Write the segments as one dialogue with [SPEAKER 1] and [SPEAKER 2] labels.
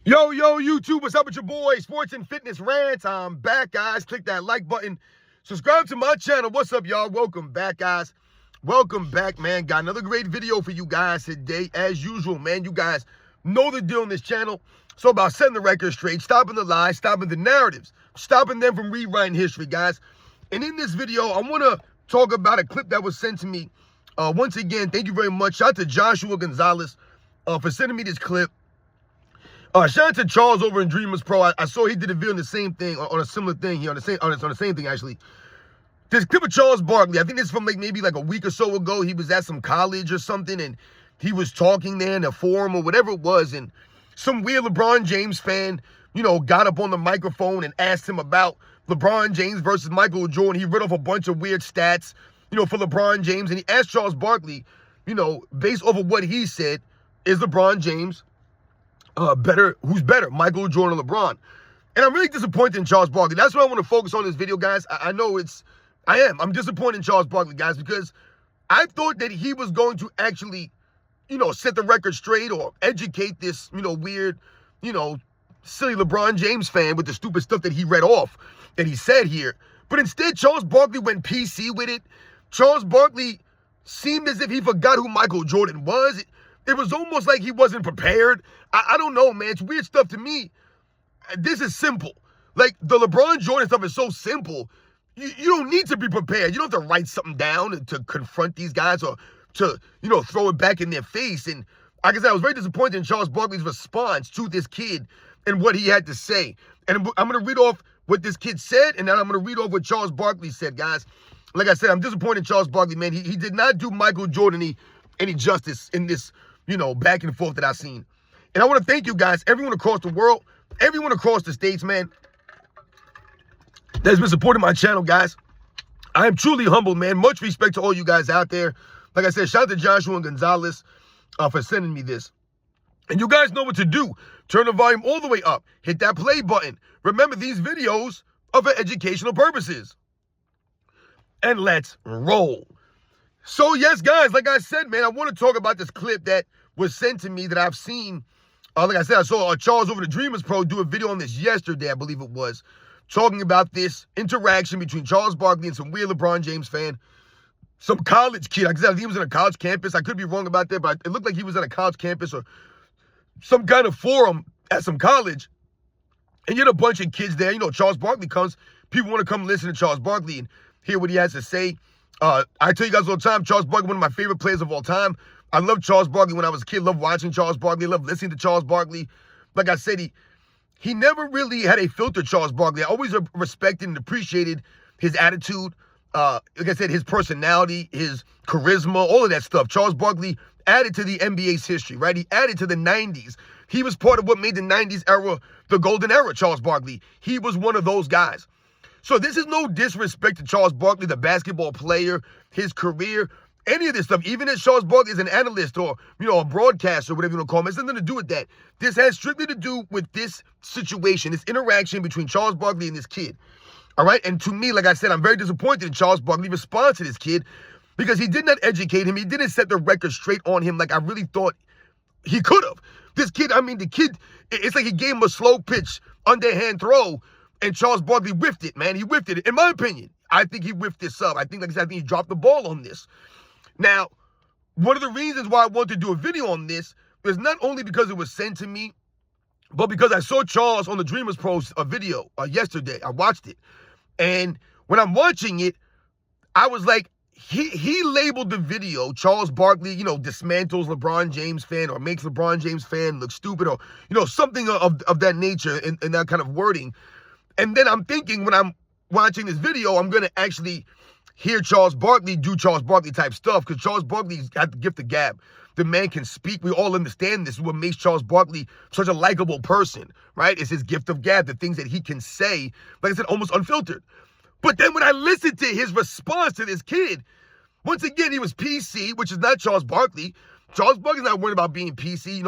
[SPEAKER 1] Yo, YouTube, what's up with your boy? Sports and Fitness Rants. I'm back, guys. Click that like button. Subscribe to my channel. What's up, y'all? Welcome back, guys. Welcome back, man. Got another great video for you guys today. As usual, man, you guys know the deal on this channel. So about setting the record straight, stopping the lies, stopping the narratives, stopping them from rewriting history, guys. And in this video, I want to talk about a clip that was sent to me. Once again, thank you very much. Shout out to Joshua Gonzalez for sending me this clip. Shout out to Charles over in Dreamers Pro. I saw he did a video on the same thing, on a similar thing here, on the same thing actually. This clip of Charles Barkley, I think this is from maybe a week or so ago. He was at some college or something, and he was talking there in a forum or whatever it was, and some weird LeBron James fan, got up on the microphone and asked him about LeBron James versus Michael Jordan. He read off a bunch of weird stats, for LeBron James, and he asked Charles Barkley, based off of what he said, is LeBron James who's better, Michael Jordan or LeBron? And I'm really disappointed in Charles Barkley. That's what I want to focus on this video, guys. I'm disappointed in Charles Barkley, guys, because I thought that he was going to actually, set the record straight or educate this, weird, silly LeBron James fan with the stupid stuff that he read off, that he said here. But instead, Charles Barkley went PC with it. Charles Barkley seemed as if he forgot who Michael Jordan was. It was almost like he wasn't prepared. I don't know, man. It's weird stuff to me. This is simple. Like, the LeBron Jordan stuff is so simple. You don't need to be prepared. You don't have to write something down to confront these guys or to, throw it back in their face. And like I said, I was very disappointed in Charles Barkley's response to this kid and what he had to say. And I'm going to read off what this kid said, and then I'm going to read off what Charles Barkley said, guys. Like I said, I'm disappointed in Charles Barkley, man. He did not do Michael Jordan any justice in this, back and forth that I've seen. And I want to thank you guys, everyone across the world, everyone across the states, man, that's been supporting my channel, guys. I am truly humbled, man. Much respect to all you guys out there. Like I said, shout out to Joshua Gonzalez for sending me this. And you guys know what to do. Turn the volume all the way up. Hit that play button. Remember, these videos are for educational purposes. And let's roll. So, yes, guys, like I said, man, I want to talk about this clip that was sent to me that I've seen. Like I said, I saw Charles over the Dreamers Pro do a video on this yesterday, I believe it was, talking about this interaction between Charles Barkley and some weird LeBron James fan, some college kid. Like I said, I think he was on a college campus. I could be wrong about that, but it looked like he was on a college campus or some kind of forum at some college. And you had a bunch of kids there. Charles Barkley comes. People want to come listen to Charles Barkley and hear what he has to say. I tell you guys all the time, Charles Barkley, one of my favorite players of all time. I loved Charles Barkley when I was a kid. Loved watching Charles Barkley. Loved listening to Charles Barkley. Like I said, he never really had a filter, Charles Barkley. I always respected and appreciated his attitude. Like I said, his personality, his charisma, all of that stuff. Charles Barkley added to the NBA's history, right? He added to the 90s. He was part of what made the 90s era the golden era, Charles Barkley. He was one of those guys. So this is no disrespect to Charles Barkley, the basketball player, his career, any of this stuff. Even if Charles Barkley is an analyst or, a broadcaster, whatever you want to call him, it's nothing to do with that. This has strictly to do with this situation, this interaction between Charles Barkley and this kid. All right? And to me, like I said, I'm very disappointed in Charles Barkley's response to this kid because he did not educate him. He didn't set the record straight on him like I really thought he could have. This kid, the kid, it's like he gave him a slow pitch, underhand throw, and Charles Barkley whiffed it, man. He whiffed it. In my opinion, I think he whiffed this up. I think he dropped the ball on this. Now, one of the reasons why I wanted to do a video on this is not only because it was sent to me, but because I saw Charles on the Dreamers Pro video yesterday. I watched it. And when I'm watching it, I was like, he labeled the video, Charles Barkley, dismantles LeBron James fan or makes LeBron James fan look stupid or, something of that nature in that kind of wording. And then I'm thinking when I'm watching this video, I'm going to actually hear Charles Barkley do Charles Barkley type stuff because Charles Barkley's got the gift of gab. The man can speak. We all understand this is what makes Charles Barkley such a likable person, right? It's his gift of gab, the things that he can say, like I said, almost unfiltered. But then when I listened to his response to this kid, once again, he was PC, which is not Charles Barkley. Charles Barkley's not worried about being PC,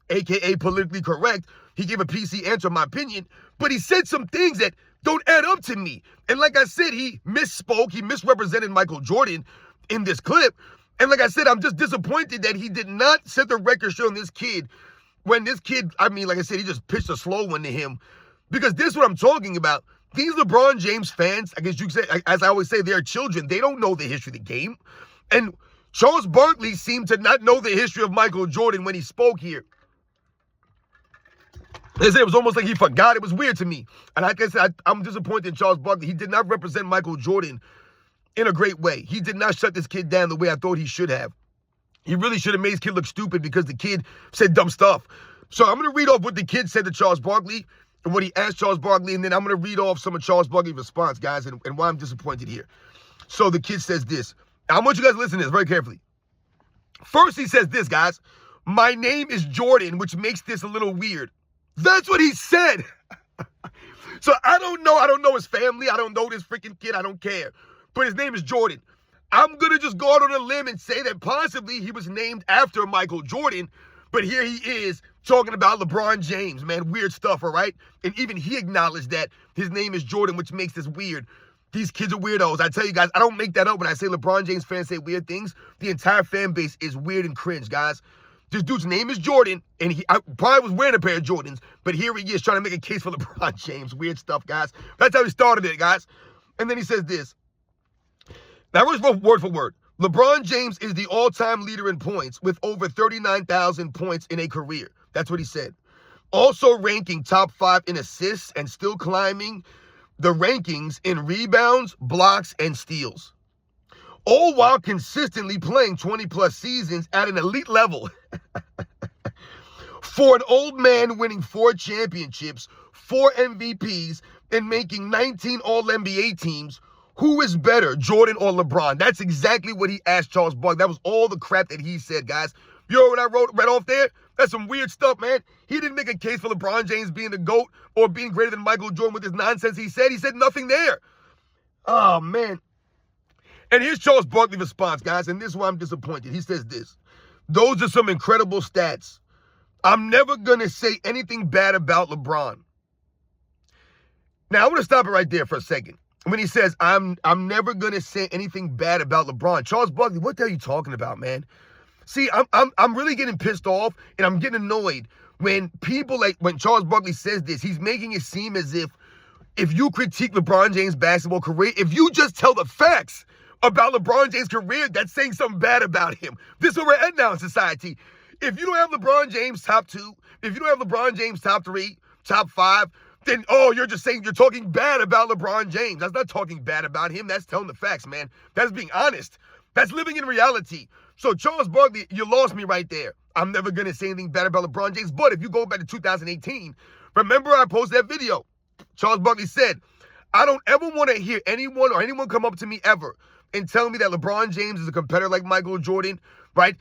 [SPEAKER 1] AKA politically correct. He gave a PC answer, in my opinion, but he said some things that don't add up to me. And like I said, he misspoke. He misrepresented Michael Jordan in this clip. And like I said, I'm just disappointed that he did not set the record straight on this kid when this kid, I mean, like I said, he just pitched a slow one to him. Because this is what I'm talking about. These LeBron James fans, I guess you could say, as I always say, they're children. They don't know the history of the game. And Charles Barkley seemed to not know the history of Michael Jordan when he spoke here. They say it was almost like he forgot. It was weird to me. And like I said, I'm disappointed in Charles Barkley. He did not represent Michael Jordan in a great way. He did not shut this kid down the way I thought he should have. He really should have made his kid look stupid because the kid said dumb stuff. So I'm going to read off what the kid said to Charles Barkley and what he asked Charles Barkley, and then I'm going to read off some of Charles Barkley's response, guys, and why I'm disappointed here. So the kid says this. I want you guys to listen to this very carefully. First, he says this, guys. My name is Jordan, which makes this a little weird. That's what he said. So I don't know his family. I don't know this freaking kid. I don't care. But his name is Jordan. I'm going to just go out on a limb and say that possibly he was named after Michael Jordan. But here he is talking about LeBron James, man. Weird stuff, all right? And even he acknowledged that his name is Jordan, which makes this weird. These kids are weirdos. I tell you guys, I don't make that up when I say LeBron James fans say weird things. The entire fan base is weird and cringe, guys. This dude's name is Jordan, and I probably was wearing a pair of Jordans, but here he is trying to make a case for LeBron James. Weird stuff, guys. That's how he started it, guys. And then he says this. Now, word for word. LeBron James is the all-time leader in points with over 39,000 points in a career. That's what he said. Also ranking top 5 in assists and still climbing the rankings in rebounds, blocks, and steals. All while consistently playing 20-plus seasons at an elite level. For an old man winning 4 championships, 4 MVPs, and making 19 All-NBA teams, who is better, Jordan or LeBron? That's exactly what he asked Charles Barkley. That was all the crap that he said, guys. You know what I read off there? That's some weird stuff, man. He didn't make a case for LeBron James being the GOAT or being greater than Michael Jordan with this nonsense he said. He said nothing there. Oh, man. And here's Charles Barkley's response, guys, and this is why I'm disappointed. He says this. Those are some incredible stats. I'm never going to say anything bad about LeBron. Now, I want to stop it right there for a second. When he says, I'm never going to say anything bad about LeBron. Charles Barkley, what the hell are you talking about, man? See, I'm really getting pissed off, and I'm getting annoyed when people, like, when Charles Barkley says this, he's making it seem as if you critique LeBron James' basketball career, if you just tell the facts about LeBron James' career, that's saying something bad about him. This is where we're at now in society. If you don't have LeBron James top 2, if you don't have LeBron James top 3, top 5, then, you're just saying you're talking bad about LeBron James. That's not talking bad about him. That's telling the facts, man. That's being honest. That's living in reality. So, Charles Barkley, you lost me right there. I'm never going to say anything bad about LeBron James. But if you go back to 2018, remember I posted that video. Charles Barkley said, I don't ever want to hear anyone come up to me ever and tell me that LeBron James is a competitor like Michael Jordan, right?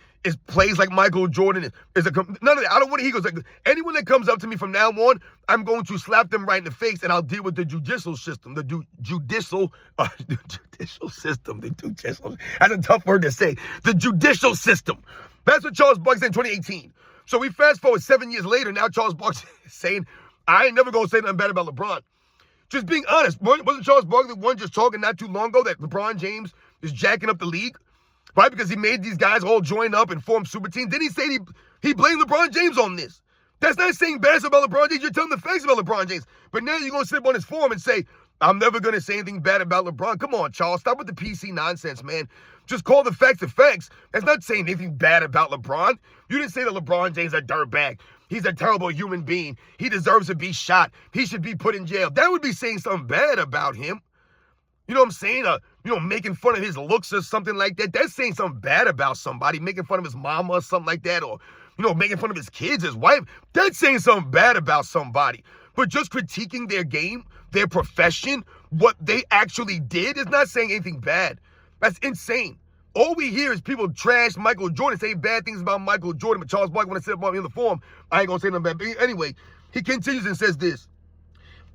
[SPEAKER 1] Plays like Michael Jordan. None of that. I don't want to hear. He goes, like, anyone that comes up to me from now on, I'm going to slap them right in the face, and I'll deal with the judicial system. The judicial system. That's a tough word to say. The judicial system. That's what Charles Barkley said in 2018. So we fast forward 7 years later. Now Charles Barkley is saying, I ain't never going to say nothing bad about LeBron. Just being honest, wasn't Charles Barkley one just talking not too long ago that LeBron James is jacking up the league? Right? Because he made these guys all join up and form super teams. Then he said he blamed LeBron James on this. That's not saying bad about LeBron James. You're telling the facts about LeBron James. But now you're going to sit up on his forum and say, I'm never going to say anything bad about LeBron. Come on, Charles. Stop with the PC nonsense, man. Just call the facts the facts. That's not saying anything bad about LeBron. You didn't say that LeBron James is a dirtbag. He's a terrible human being. He deserves to be shot. He should be put in jail. That would be saying something bad about him. You know what I'm saying? Making fun of his looks or something like that. That's saying something bad about somebody. Making fun of his mama or something like that. Or, making fun of his kids, his wife. That's saying something bad about somebody. But just critiquing their game, their profession, what they actually did is not saying anything bad. That's insane. All we hear is people trash Michael Jordan, say bad things about Michael Jordan, but Charles Barkley, when I said about me in the forum, I ain't going to say nothing bad. But anyway, he continues and says this.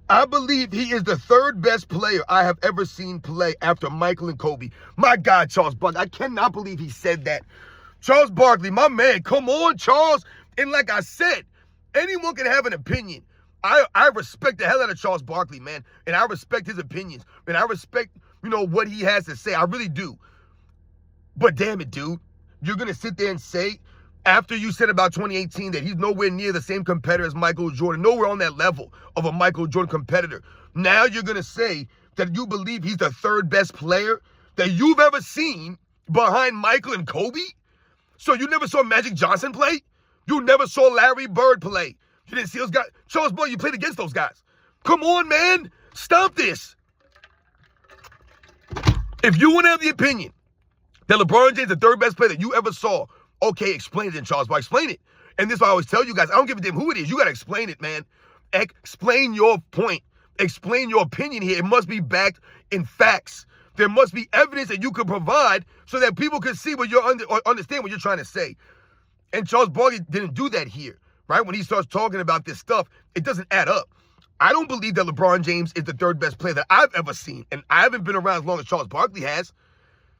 [SPEAKER 1] I believe he is the 3rd best player I have ever seen play after Michael and Kobe. My God, Charles Barkley, I cannot believe he said that. Charles Barkley, my man, come on, Charles. And like I said, anyone can have an opinion. I respect the hell out of Charles Barkley, man. And I respect his opinions. And I respect, what he has to say. I really do. But damn it, dude. You're going to sit there and say After you said about 2018 that he's nowhere near the same competitor as Michael Jordan, nowhere on that level of a Michael Jordan competitor. Now you're going to say that you believe he's the third best player that you've ever seen behind Michael and Kobe? So you never saw Magic Johnson play? You never saw Larry Bird play? You didn't see those guys? Charles Barkley, you played against those guys. Come on, man. Stop this. If you want to have the opinion that LeBron James is the third best player that you ever saw, okay, explain it then, Charles Barkley. Explain it. And this is why I always tell you guys, I don't give a damn who it is. You got to explain it, man. Explain your point. Explain your opinion here. It must be backed in facts. There must be evidence that you can provide so that people can see what you're or understand what you're trying to say. And Charles Barkley didn't do that here, right? When he starts talking about this stuff, it doesn't add up. I don't believe that LeBron James is the third best player that I've ever seen. And I haven't been around as long as Charles Barkley has.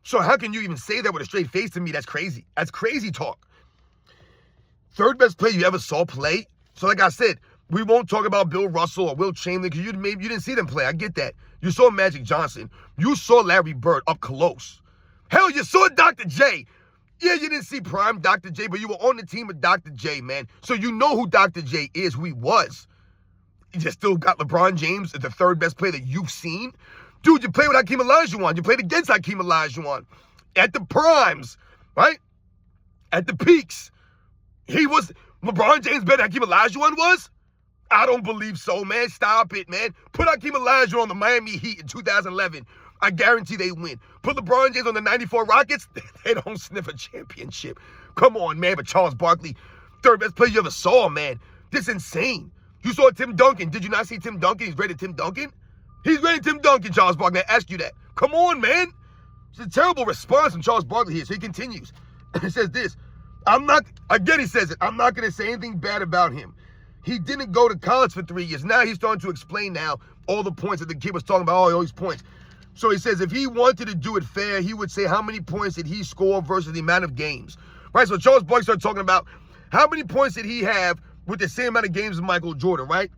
[SPEAKER 1] So how can you even say that with a straight face to me? That's crazy. That's crazy talk. Third best player you ever saw play? So like I said, we won't talk about Bill Russell or Will Chamberlain because you didn't see them play. I get that. You saw Magic Johnson. You saw Larry Bird up close. Hell, you saw Dr. J. Yeah, you didn't see prime Dr. J, but you were on the team with Dr. J, man. So you know who Dr. J is, who he was. You just still got LeBron James as the third best player that you've seen? Dude, you played with Hakeem Olajuwon. You played against Hakeem Olajuwon at the primes, right? At the peaks. LeBron James better than Hakeem Olajuwon was? I don't believe so, man. Stop it, man. Put Hakeem Olajuwon on the Miami Heat in 2011. I guarantee they win. Put LeBron James on the 94 Rockets. They don't sniff a championship. Come on, man. But Charles Barkley, third best player you ever saw, man. This is insane. You saw Tim Duncan. Did you not see Tim Duncan? He's rated Tim Duncan. He's rated Tim Duncan, Charles Barkley. I asked you that. Come on, man. It's a terrible response from Charles Barkley here. So he continues. He says this. He says it. I'm not going to say anything bad about him. He didn't go to college for 3 years. Now he's starting to explain now all the points that the kid was talking about, all these points. So he says if he wanted to do it fair, he would say how many points did he score versus the amount of games. Right? So Charles Barkley started talking about how many points did he have with the same amount of games as Michael Jordan, right?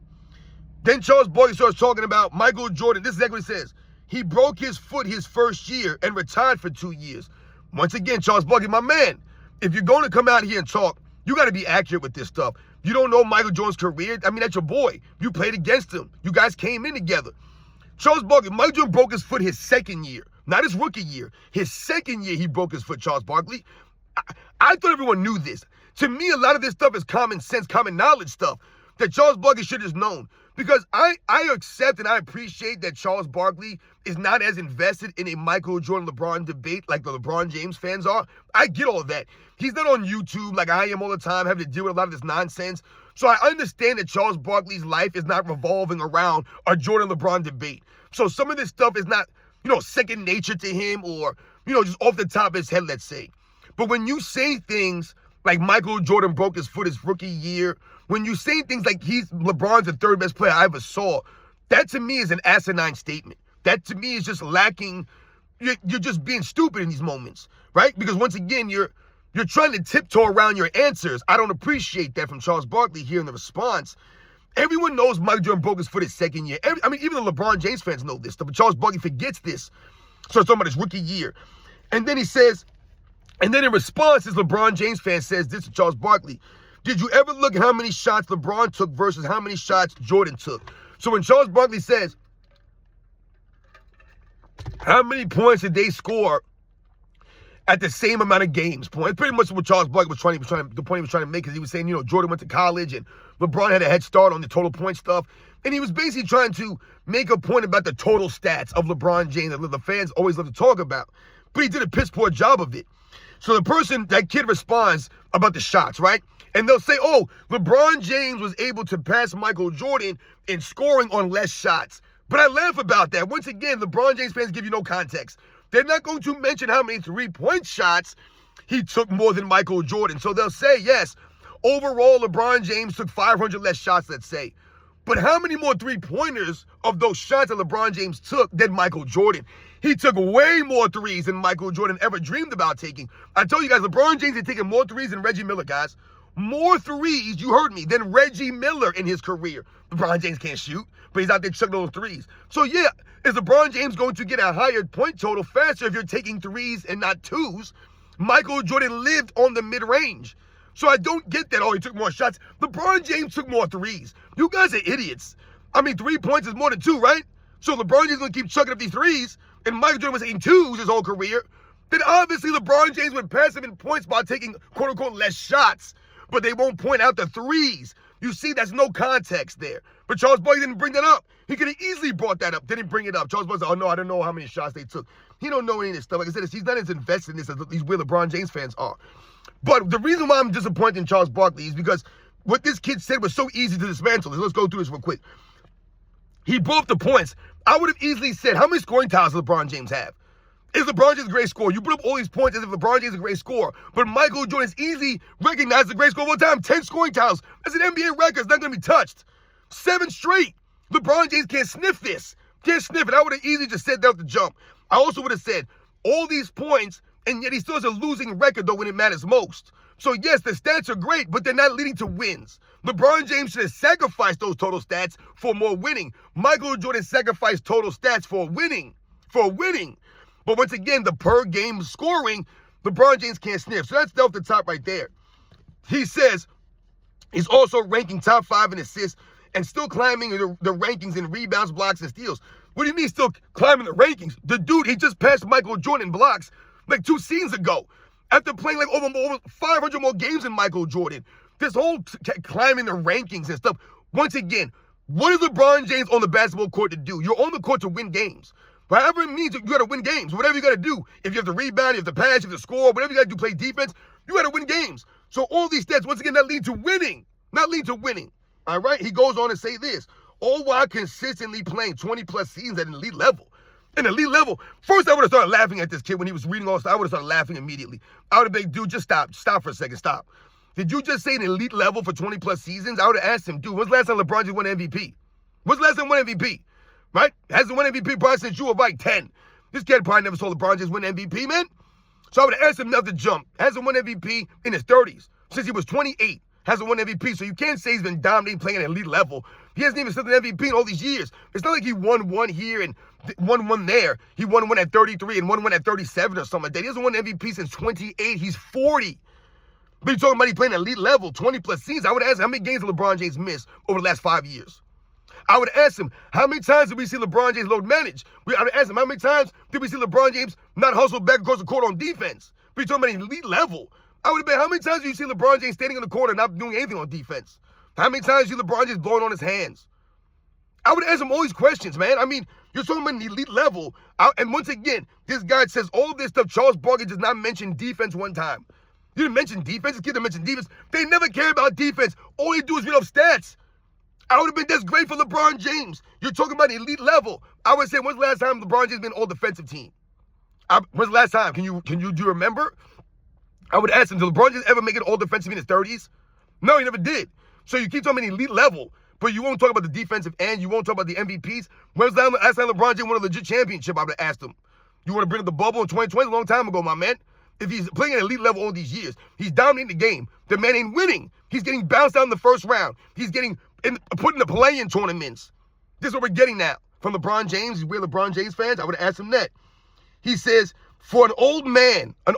[SPEAKER 1] Then Charles Barkley starts talking about Michael Jordan. This is exactly what he says. He broke his foot his first year and retired for 2 years. Once again, Charles Barkley, my man, if you're going to come out here and talk, you got to be accurate with this stuff. You don't know Michael Jordan's career? I mean, that's your boy. You played against him. You guys came in together. Charles Barkley, Michael Jordan broke his foot his second year, not his rookie year. His second year, he broke his foot, Charles Barkley. I thought everyone knew this. To me, a lot of this stuff is common sense, common knowledge stuff that Charles Barkley should have known. Because I accept and I appreciate that Charles Barkley is not as invested in a Michael Jordan-LeBron debate like the LeBron James fans are. I get all of that. He's not on YouTube like I am all the time, having to deal with a lot of this nonsense. So I understand that Charles Barkley's life is not revolving around a Jordan-LeBron debate. So some of this stuff is not, second nature to him or, just off the top of his head, let's say. But when you say things like Michael Jordan broke his foot his rookie year, when you say things like LeBron's the third best player I ever saw, that to me is an asinine statement. That to me is just lacking. You're just being stupid in these moments, right? Because once again, you're trying to tiptoe around your answers. I don't appreciate that from Charles Barkley here in the response. Everyone knows Michael Jordan broke his foot his second year. Even the LeBron James fans know this stuff, but Charles Barkley forgets this. So it's talking about his rookie year. And then he says, and then in response, this LeBron James fan says this to Charles Barkley. Did you ever look at how many shots LeBron took versus how many shots Jordan took? So when Charles Barkley says, how many points did they score at the same amount of games? Point. Pretty much what Charles Barkley the point he was trying to make, because he was saying, Jordan went to college and LeBron had a head start on the total point stuff. And he was basically trying to make a point about the total stats of LeBron James that the fans always love to talk about. But he did a piss poor job of it. So that kid responds about the shots, right? And they'll say, oh, LeBron James was able to pass Michael Jordan in scoring on less shots. But I laugh about that. Once again, LeBron James fans give you no context. They're not going to mention how many three-point shots he took more than Michael Jordan. So they'll say, yes, overall, LeBron James took 500 less shots, let's say. But how many more three-pointers of those shots that LeBron James took than Michael Jordan? He took way more threes than Michael Jordan ever dreamed about taking. I told you guys, LeBron James had taken more threes than Reggie Miller, guys. More threes, you heard me, than Reggie Miller in his career. LeBron James can't shoot, but he's out there chucking those threes. So yeah, is LeBron James going to get a higher point total faster if you're taking threes and not twos? Michael Jordan lived on the mid-range. So I don't get that, oh, he took more shots. LeBron James took more threes. You guys are idiots. I mean, 3 points is more than 2, right? So LeBron James is going to keep chucking up these threes, and Michael Jordan was hitting 2s his whole career. Then obviously LeBron James would pass him in points by taking quote-unquote less shots, but they won't point out the threes. You see, that's no context there. But Charles Barkley didn't bring that up. He could have easily brought that up. Didn't bring it up. Charles Barkley said, oh, no, I don't know how many shots they took. He don't know any of this stuff. Like I said, he's not as invested in this as these weird LeBron James fans are. But the reason why I'm disappointed in Charles Barkley is because what this kid said was so easy to dismantle. Let's go through this real quick. He brought up the points. I would have easily said, how many scoring titles does LeBron James have? Is LeBron James a great scorer? You put up all these points as if LeBron James is a great scorer. But Michael Jordan is easily recognized as a great scorer of all time. 10 scoring titles. That's an NBA record. It's not going to be touched. 7 straight. LeBron James can't sniff this. Can't sniff it. I would have easily just said that off the jump. I also would have said all these points, and yet he still has a losing record, though, when it matters most. So, yes, the stats are great, but they're not leading to wins. LeBron James should have sacrificed those total stats for more winning. Michael Jordan sacrificed total stats for winning. But once again, the per-game scoring, LeBron James can't sniff. So that's off the top right there. He says he's also ranking top 5 in assists and still climbing the rankings in rebounds, blocks, and steals. What do you mean still climbing the rankings? The dude, he just passed Michael Jordan in blocks like 2 seasons ago. After playing like over 500 more games than Michael Jordan. This whole climbing the rankings and stuff. Once again, what is LeBron James on the basketball court to do? You're on the court to win games. However it means, you got to win games. Whatever you got to do. If you have to rebound, you have to pass, you have to score, whatever you got to do, play defense, you got to win games. So all these stats, once again, that lead to winning. Not lead to winning. All right? He goes on to say this. All while consistently playing 20-plus seasons at an elite level. An elite level. First, I would have started laughing at this kid when he was reading all this. I would have started laughing immediately. I would have been, dude, just stop. Stop for a second. Stop. Did you just say an elite level for 20-plus seasons? I would have asked him, dude, when's the last time LeBron James won MVP? When's the last time he won MVP? Right? Hasn't won MVP probably since you were like 10. This kid probably never saw LeBron James win MVP, man. So I would have asked him not to jump. Hasn't won MVP in his 30s. Since he was 28. Hasn't won MVP. So you can't say he's been dominating playing at an elite level. He hasn't even stood an MVP in all these years. It's not like he won one here and won one there. He won one at 33 and won one at 37 or something like that. He hasn't won MVP since 28. He's 40. But you're talking about he playing at elite level, 20-plus seasons. I would ask him, how many games did LeBron James miss over the last 5 years? I would ask him, how many times did we see LeBron James load manage? I would ask him, how many times did we see LeBron James not hustle back across the court on defense? But you're talking about elite level. I would have been, how many times do you see LeBron James standing in the corner not doing anything on defense? How many times do you see LeBron James blowing on his hands? I would ask him all these questions, man. I mean, you're talking about an elite level. And once again, this guy says all this stuff. Charles Barkley does not mention defense one time. You didn't mention defense. This kid didn't mention defense. They never care about defense. All they do is read up stats. I would have been, that's great for LeBron James. You're talking about an elite level. I would say, when's the last time LeBron James been all defensive team? When's the last time? Do you remember? I would ask him, did LeBron James ever make it all defensive in his 30s? No, he never did. So you keep talking about an elite level, but you won't talk about the defensive end. You won't talk about the MVPs. When's the last time LeBron James won a legit championship? I would have asked him. You want to bring up the bubble in 2020? A long time ago, my man. If he's playing at an elite level all these years, he's dominating the game. The man ain't winning. He's getting bounced out in the first round. He's getting put in the play-in tournaments. This is what we're getting now from LeBron James. We're LeBron James fans. I would have asked him that. He says, for an old man, I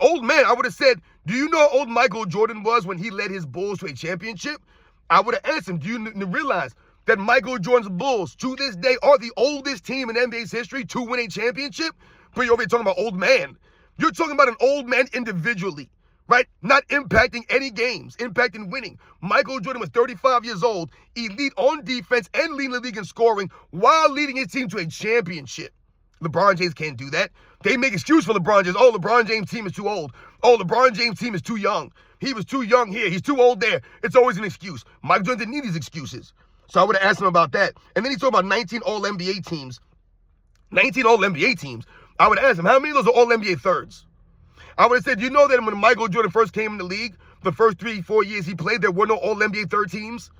[SPEAKER 1] would have said, do you know how old Michael Jordan was when he led his Bulls to a championship? I would have asked him, do you realize that Michael Jordan's Bulls, to this day, are the oldest team in NBA's history to win a championship? But you're over here talking about old man. You're talking about an old man individually, right? Not impacting any games, impacting winning. Michael Jordan was 35 years old, elite on defense and leading the league in scoring while leading his team to a championship. LeBron James can't do that. They make excuse for LeBron James. Oh, LeBron James' team is too old. Oh, LeBron James' team is too young. He was too young here. He's too old there. It's always an excuse. Michael Jordan didn't need these excuses. So I would have asked him about that. And then he talked about 19 All-NBA teams. 19 All-NBA teams. I would ask him, how many of those are All-NBA thirds? I would have said, you know that when Michael Jordan first came in the league, the first 3-4 years he played, there were no All-NBA third teams?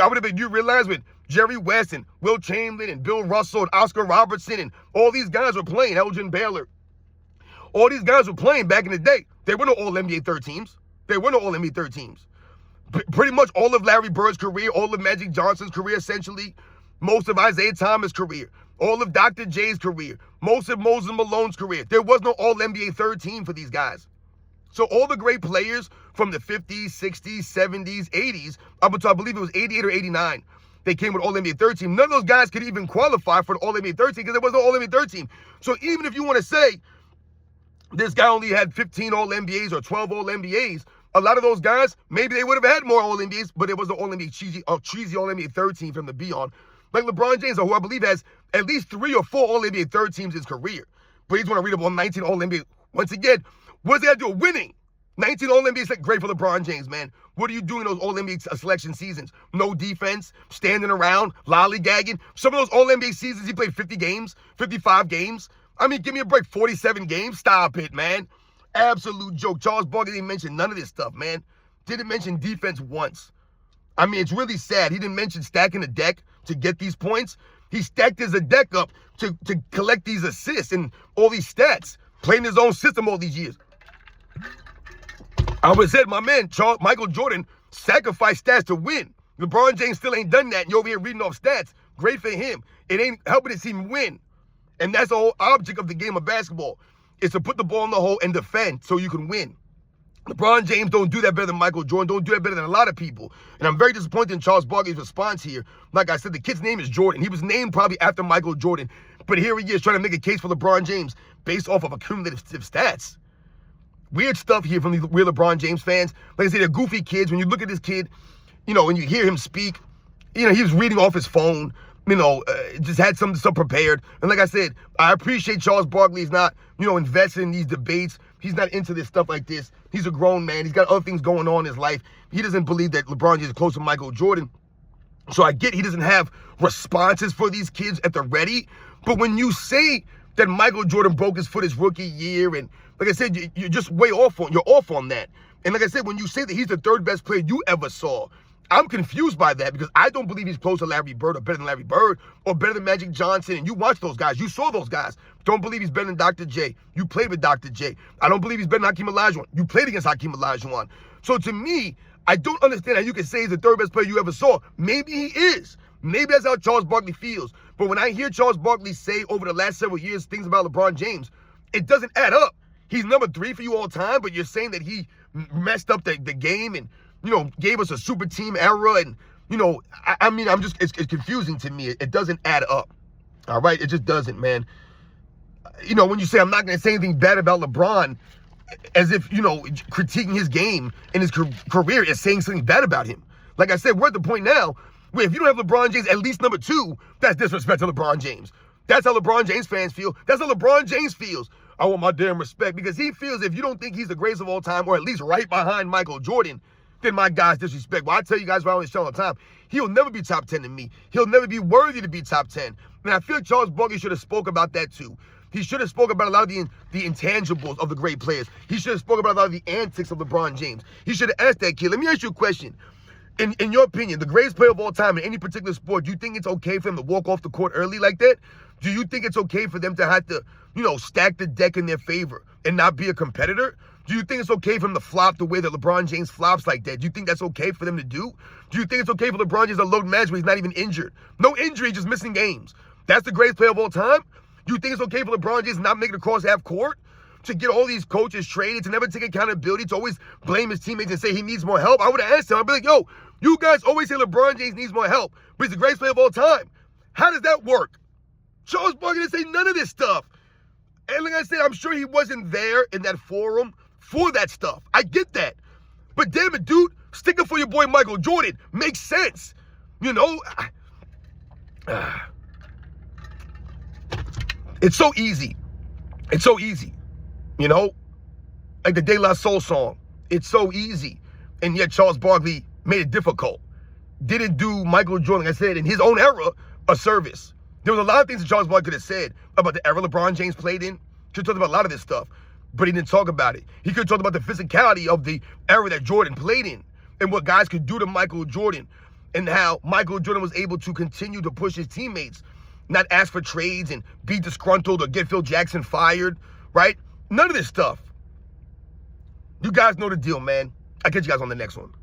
[SPEAKER 1] I would have been, you realize when Jerry West and Will Chamberlain and Bill Russell and Oscar Robertson and all these guys were playing, Elgin Baylor, all these guys were playing back in the day. There were no All-NBA third teams. There were no All-NBA third teams. Pretty much all of Larry Bird's career, all of Magic Johnson's career, essentially, most of Isaiah Thomas' career, all of Dr. J's career, most of Moses Malone's career. There was no All-NBA third team for these guys. So all the great players from the 50s, 60s, 70s, 80s, up until I believe it was 88 or 89, they came with All-NBA third team. None of those guys could even qualify for an All-NBA third team because there was no All-NBA third team. So even if you want to say this guy only had 15 All-NBAs or 12 All-NBAs, a lot of those guys, maybe they would have had more All-NBAs, but it was the All-NBA cheesy All-NBA third team for them to be on. Like LeBron James, who I believe has at least 3 or 4 All-NBA third teams in his career. But he's going to read up on 19 All-NBA. Once again, what's he got to do? Winning. 19 All-NBA is great for LeBron James, man. What are you doing in those All-NBA selection seasons? No defense, standing around, lollygagging. Some of those All-NBA seasons, he played 50 games, 55 games. I mean, give me a break, 47 games. Stop it, man. Absolute joke. Charles Barkley didn't mention none of this stuff, man. Didn't mention defense once. I mean, it's really sad. He didn't mention stacking the deck to get these points. He stacked his deck up to collect these assists and all these stats, playing his own system all these years. I would have said, my man, Michael Jordan sacrificed stats to win. LeBron James still ain't done that, and you're over here reading off stats. Great for him. It ain't helping his team win. And that's the whole object of the game of basketball, is to put the ball in the hole and defend so you can win. LeBron James don't do that better than Michael Jordan, don't do that better than a lot of people. And I'm very disappointed in Charles Barkley's response here. Like I said, the kid's name is Jordan. He was named probably after Michael Jordan. But here he is trying to make a case for LeBron James based off of accumulative stats. Weird stuff here from these weird LeBron James fans. Like I said, they're goofy kids. When you look at this kid, you know, when you hear him speak, you know, he was reading off his phone, you know, just had some stuff prepared. And like I said, I appreciate Charles Barkley's not, you know, invested in these debates. He's not into this stuff like this. He's a grown man. He's got other things going on in his life. He doesn't believe that LeBron James is close to Michael Jordan. So I get he doesn't have responses for these kids at the ready. But when you say that Michael Jordan broke his foot his rookie year, and like I said, you're just way off on that. And like I said, when you say that he's the third best player you ever saw, I'm confused by that because I don't believe he's close to Larry Bird or better than Larry Bird or better than Magic Johnson. And you watch those guys. You saw those guys. Don't believe he's better than Dr. J. You played with Dr. J. I don't believe he's better than Hakeem Olajuwon. You played against Hakeem Olajuwon. So to me, I don't understand how you can say he's the third best player you ever saw. Maybe he is. Maybe that's how Charles Barkley feels. But when I hear Charles Barkley say over the last several years things about LeBron James, it doesn't add up. He's number 3 for you all time, but you're saying that he messed up the game and, you know, gave us a super team era. And, you know, I mean, it's confusing to me. It doesn't add up. All right? It just doesn't, man. You know, when you say I'm not going to say anything bad about LeBron, as if, you know, critiquing his game and his career is saying something bad about him. Like I said, we're at the point now where if you don't have LeBron James at least number 2, that's disrespect to LeBron James. That's how LeBron James fans feel. That's how LeBron James feels. I want my damn respect because he feels if you don't think he's the greatest of all time or at least right behind Michael Jordan, then my guy's disrespect. Well, I tell you guys right on this show all the time, he'll never be top 10 to me. He'll never be worthy to be top 10. And I feel Charles Barkley should have spoke about that too. He should have spoke about a lot of the intangibles of the great players. He should have spoke about a lot of the antics of LeBron James. He should have asked that kid. Let me ask you a question. In your opinion, the greatest player of all time in any particular sport, do you think it's okay for them to walk off the court early like that? Do you think it's okay for them to have to, you know, stack the deck in their favor and not be a competitor? Do you think it's okay for them to flop the way that LeBron James flops like that? Do you think that's okay for them to do? Do you think it's okay for LeBron James to load match when he's not even injured? No injury, just missing games. That's the greatest player of all time? Do you think it's okay for LeBron James to not make it across half court? To get all these coaches traded, to never take accountability, to always blame his teammates and say he needs more help? I would have asked him. I'd be like, yo, you guys always say LeBron James needs more help, but he's the greatest player of all time. How does that work? Charles Barkley didn't say none of this stuff. And like I said, I'm sure he wasn't there in that forum for that stuff. I get that. But damn it, dude, stick up for your boy Michael Jordan. Makes sense. You know? It's so easy. It's so easy. You know? Like the De La Soul song. It's so easy. And yet Charles Barkley made it difficult. Didn't do Michael Jordan, like I said, in his own era, a service. There was a lot of things that Charles Barkley could have said about the era LeBron James played in. Could have talked about a lot of this stuff, but he didn't talk about it. He could have talked about the physicality of the era that Jordan played in and what guys could do to Michael Jordan and how Michael Jordan was able to continue to push his teammates, not ask for trades and be disgruntled or get Phil Jackson fired, right? None of this stuff. You guys know the deal, man. I'll catch you guys on the next one.